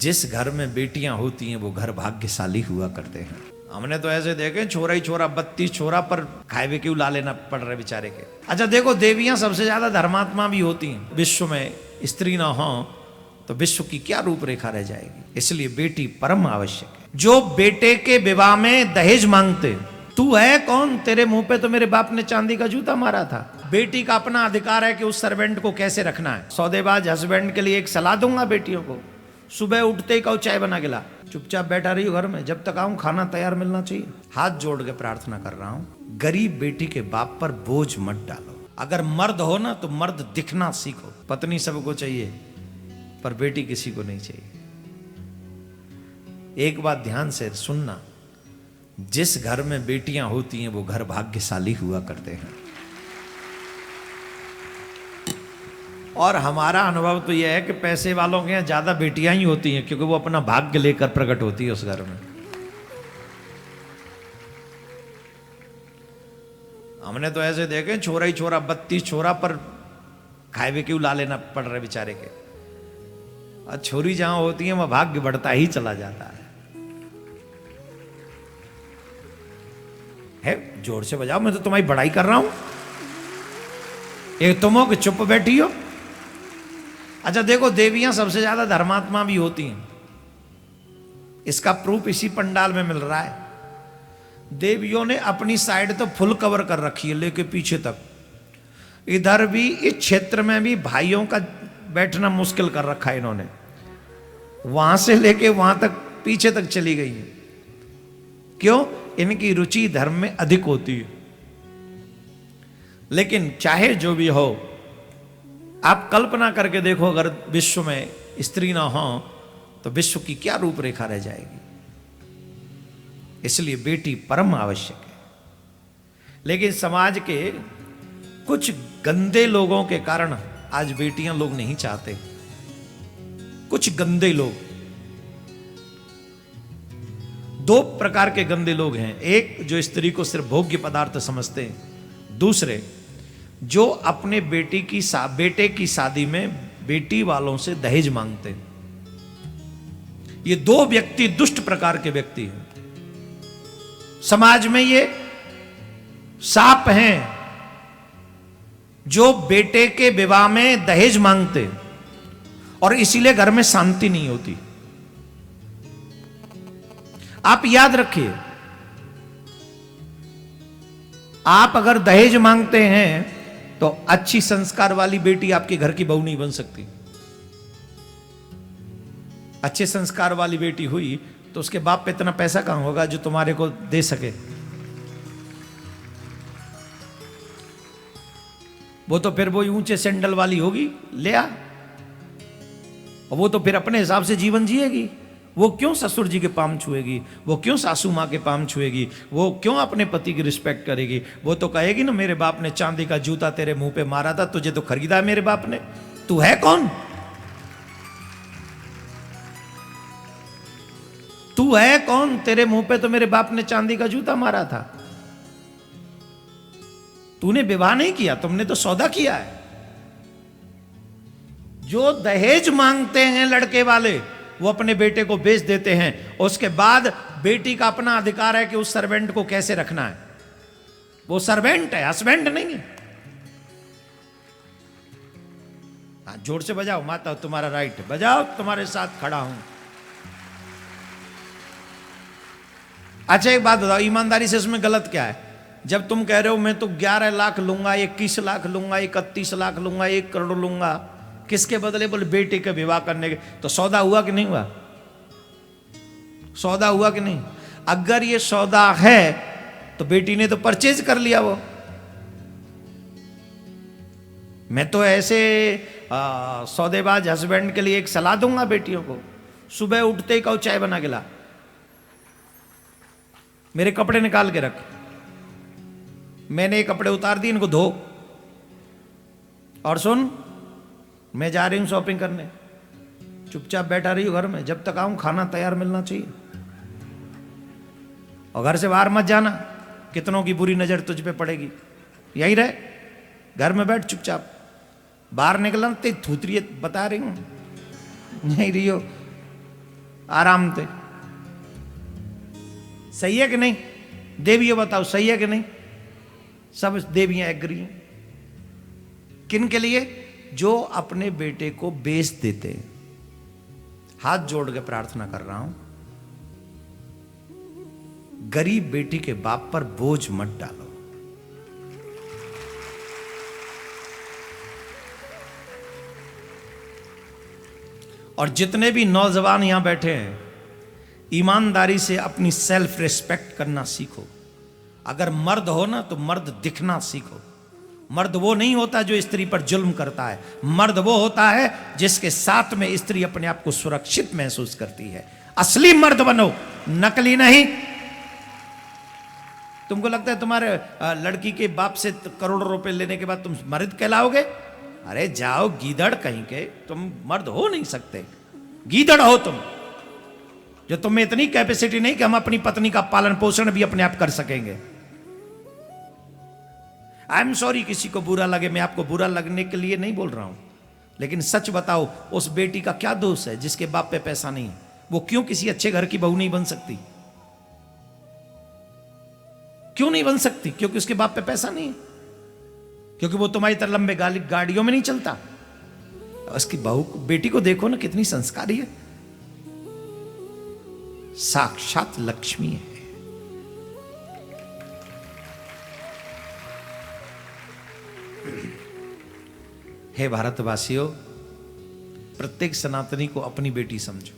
जिस घर में बेटियां होती हैं वो घर भाग्यशाली हुआ करते हैं। हमने तो ऐसे देखे छोरा ही छोरा 32 छोरा पर खाए क्यों ला लेना पड़ रहा है बेचारे के। अच्छा देखो, देवियां सबसे ज्यादा धर्मात्मा भी होती हैं। विश्व में स्त्री ना हो तो विश्व की क्या रूपरेखा रह जाएगी। इसलिए बेटी परम आवश्यक है। जो बेटे के विवाह में दहेज मांगते, तू है कौन, तेरे मुंह पे तो मेरे बाप ने चांदी का जूता मारा था। बेटी का अपना अधिकार है कि उस सर्वेंट को कैसे रखना है। सौदेबाज हस्बैंड के लिए एक सलाह दूंगा बेटियों को, सुबह उठते ही कहो चाय बना के ला, चुपचाप बैठा रही हो घर में, जब तक आऊं खाना तैयार मिलना चाहिए। हाथ जोड़ के प्रार्थना कर रहा हूं, गरीब बेटी के बाप पर बोझ मत डालो। अगर मर्द हो ना तो मर्द दिखना सीखो। पत्नी सबको चाहिए पर बेटी किसी को नहीं चाहिए। एक बात ध्यान से सुनना, जिस घर में बेटियां होती हैं वो घर भाग्यशाली हुआ करते हैं। और हमारा अनुभव तो यह है कि पैसे वालों के यहाँ ज्यादा बेटियां ही होती हैं, क्योंकि वो अपना भाग्य लेकर प्रकट होती है उस घर में। हमने तो ऐसे देखे छोरा ही छोरा 32 छोरा पर खाए क्यों ला लेना पड़ रहा है बेचारे के। और छोरी जहां होती है वह भाग्य बढ़ता ही चला जाता है। जोर से बजाओ, मैं तो तुम्हारी बड़ाई कर रहा हूं, एक तुम हो कि चुप बैठी हो। अच्छा देखो, देवियां सबसे ज्यादा धर्मात्मा भी होती हैं। इसका प्रूफ इसी पंडाल में मिल रहा है। देवियों ने अपनी साइड तो फुल कवर कर रखी है लेके पीछे तक, इधर भी इस क्षेत्र में भी भाइयों का बैठना मुश्किल कर रखा है इन्होंने। वहां से लेके वहां तक पीछे तक चली गई है। क्यों? इनकी रुचि धर्म में अधिक होती है। लेकिन चाहे जो भी हो, आप कल्पना करके देखो, अगर विश्व में स्त्री ना हो तो विश्व की क्या रूपरेखा रह जाएगी। इसलिए बेटी परम आवश्यक है। लेकिन समाज के कुछ गंदे लोगों के कारण आज बेटियां लोग नहीं चाहते। कुछ गंदे लोग, दो प्रकार के गंदे लोग हैं। एक जो स्त्री को सिर्फ भोग्य पदार्थ समझते हैं, दूसरे जो अपने बेटे की शादी में बेटी वालों से दहेज मांगते हैं। ये दो व्यक्ति दुष्ट प्रकार के व्यक्ति हैं। समाज में ये सांप हैं जो बेटे के विवाह में दहेज मांगते और इसीलिए घर में शांति नहीं होती। आप याद रखिए, आप अगर दहेज मांगते हैं तो अच्छी संस्कार वाली बेटी आपके घर की बहू नहीं बन सकती। अच्छे संस्कार वाली बेटी हुई तो उसके बाप पे इतना पैसा कहां होगा जो तुम्हारे को दे सके। वो तो फिर वो ऊंचे सैंडल वाली होगी, ले आ, और वो तो फिर अपने हिसाब से जीवन जिएगी। वो क्यों ससुर जी के पाम छुएगी, वो क्यों सासू माँ के पाम छुएगी, वो क्यों अपने पति की रिस्पेक्ट करेगी। वो तो कहेगी ना, मेरे बाप ने चांदी का जूता तेरे मुंह पे मारा था, तुझे तो खरीदा है मेरे बाप ने, तू है कौन, तू है कौन, तेरे मुंह पे तो मेरे बाप ने चांदी का जूता मारा था। तूने विवाह नहीं किया, तुमने तो सौदा किया है। जो दहेज मांगते हैं लड़के वाले, वो अपने बेटे को बेच देते हैं। उसके बाद बेटी का अपना अधिकार है कि उस सर्वेंट को कैसे रखना है। वो सर्वेंट है, हस्बैंड नहीं है। जोर से बजाओ, माता तुम्हारा राइट है, बजाओ, तुम्हारे साथ खड़ा हूं। अच्छा एक बात बताओ, ईमानदारी से इसमें गलत क्या है? जब तुम कह रहे हो मैं तो 11 लाख लूंगा, 21 लाख लूंगा, 31 लाख लूंगा, 1 करोड़ लूंगा, किसके बदले? बोले बेटे का विवाह करने के। तो सौदा हुआ कि नहीं हुआ? सौदा हुआ कि नहीं? अगर ये सौदा है तो बेटी ने तो परचेज कर लिया। वो मैं तो ऐसे सौदेबाज हस्बैंड के लिए एक सलाह दूंगा बेटियों को, सुबह उठते ही कहो चाय बना के ला, मेरे कपड़े निकाल के रख, मैंने ये कपड़े उतार दिए, इनको धो, और सुन मैं जा रही हूं शॉपिंग करने, चुपचाप बैठा रही हूं घर में, जब तक आऊं खाना तैयार मिलना चाहिए। और घर से बाहर मत जाना, कितनों की बुरी नजर तुझ पे पड़ेगी। यही रहे, घर में बैठ चुपचाप, बाहर निकलना ते थूतरी बता रही हूं, नहीं रही हो। आराम से। सही है कि नहीं? देवियों बताओ, सही है कि नहीं? सब देवियां एग्री हैं। किन के लिए? जो अपने बेटे को बेच देते हैं। हाथ जोड़ के प्रार्थना कर रहा हूं, गरीब बेटी के बाप पर बोझ मत डालो। और जितने भी नौजवान यहां बैठे हैं, ईमानदारी से अपनी सेल्फ रिस्पेक्ट करना सीखो। अगर मर्द हो ना तो मर्द दिखना सीखो। मर्द वो नहीं होता जो स्त्री पर जुल्म करता है। मर्द वो होता है जिसके साथ में स्त्री अपने आप को सुरक्षित महसूस करती है। असली मर्द बनो, नकली नहीं। तुमको लगता है तुम्हारे लड़की के बाप से करोड़ों रुपए लेने के बाद तुम मर्द कहलाओगे? अरे जाओ गीदड़ कहीं के, तुम मर्द हो नहीं सकते। गीदड़ हो तुम, जो तुम में इतनी कैपेसिटी नहीं कि हम अपनी पत्नी का पालन पोषण भी अपने आप कर सकेंगे। आई एम सॉरी, किसी को बुरा लगे, मैं आपको बुरा लगने के लिए नहीं बोल रहा हूं, लेकिन सच बताओ, उस बेटी का क्या दोष है जिसके बाप पे पैसा नहीं है? वो क्यों किसी अच्छे घर की बहू नहीं बन सकती? क्यों नहीं बन सकती? क्योंकि उसके बाप पे पैसा नहीं है, क्योंकि वो तुम्हारी तरह लंबे गाड़ियों में नहीं चलता। उसकी बहू बेटी को देखो ना, कितनी संस्कारी है, साक्षात लक्ष्मी है। हे भारतवासियों, प्रत्येक सनातनी को अपनी बेटी समझो।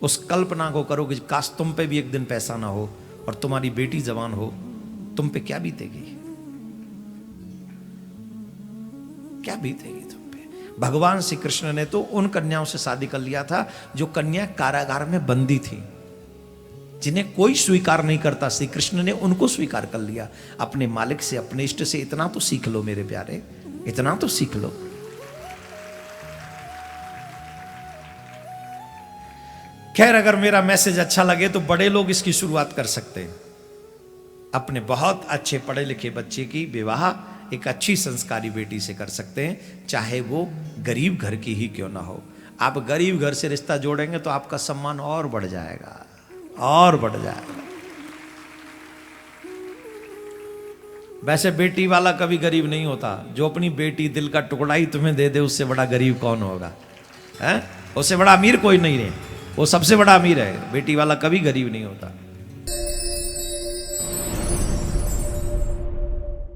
उस कल्पना को करो कि काश तुम पे भी एक दिन पैसा ना हो और तुम्हारी बेटी जवान हो, तुम पे क्या बीतेगी? क्या बीतेगी तुम पे? भगवान श्री कृष्ण ने तो उन कन्याओं से शादी कर लिया था जो कन्या कारागार में बंदी थी, जिन्हें कोई स्वीकार नहीं करता। श्री कृष्ण ने उनको स्वीकार कर लिया। अपने मालिक से, अपने इष्ट से इतना तो सीख लो मेरे प्यारे, इतना तो सीख लो। खैर, अगर मेरा मैसेज अच्छा लगे तो बड़े लोग इसकी शुरुआत कर सकते हैं। अपने बहुत अच्छे पढ़े लिखे बच्चे की विवाह एक अच्छी संस्कारी बेटी से कर सकते हैं, चाहे वो गरीब घर की ही क्यों ना हो। आप गरीब घर से रिश्ता जोड़ेंगे तो आपका सम्मान और बढ़ जाएगा, और बढ़ जाएगा। वैसे बेटी वाला कभी गरीब नहीं होता। जो अपनी बेटी दिल का टुकड़ा ही तुम्हें दे दे, उससे बड़ा गरीब कौन होगा? हैं? उससे बड़ा अमीर कोई नहीं है, वो सबसे बड़ा अमीर है। बेटी वाला कभी गरीब नहीं होता।